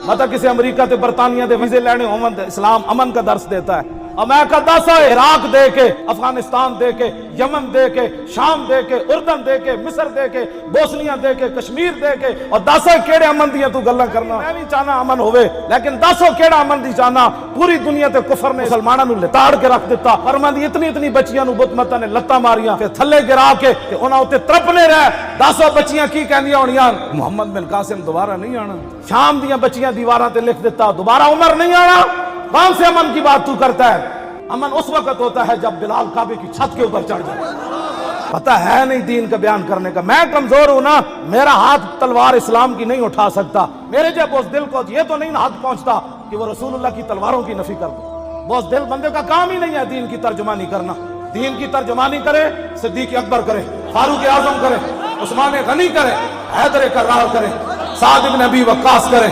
मतलब किसी अमरीका ते बरतानिया दे वीजे लेने होवन ते इस्लाम अमन का दर्स देता है। अमेरिका दस है इराक दे के, अफगानिस्तान दे के, यमन दे के, शाम दे के, उर्दन दे के, मिस्र दे के, बोसनिया दे के, कश्मीर दे के, और दस है केड़े अमन दियां तू गल्लां करना। मैं भी चाहना अमन होवे, लेकिन दसो केड़ा अमन दी चाहना। पूरी दुनिया ते कुफर ने मुसलमानां नूं लिताड़ के रख दिता। फरमा दी इतनी इतनी बच्चियां नूं बुतमता ने लत्तां मारियां, फिर थल्ले गिरा के ते उन्हां उत्ते तरपने रह। दसो बच्चियां की कहंदियां होणियां, मुहम्मद बिन कासिम दोबारा नहीं आना। शाम दियां बच्चियां दीवारां ते लिख दिता, दोबारा उमर नहीं आना। कौन से अमन की बात तू करता है? अमन उस वक्त होता है जब बिलाल काबे की छत के ऊपर चढ़ जाए। पता है नहीं दीन का बयान करने का। मैं कमजोर हूं ना, मेरा हाथ तलवार इस्लाम की नहीं उठा सकता। मेरे जब उस दिल को ये तो नहीं हाथ पहुंचता कि वो रसूलुल्लाह की तलवारों की नफी कर दे। वो दिल बंदे का काम ही नहीं है दीन की तर्जुमानी करना। दीन की तर्जुमानी करे सिद्दीक अकबर करे, फारूक आजम करे, उस्मान गनी करे, हैदर कर्रार करे, साद इब्न अबी वक्कास करे।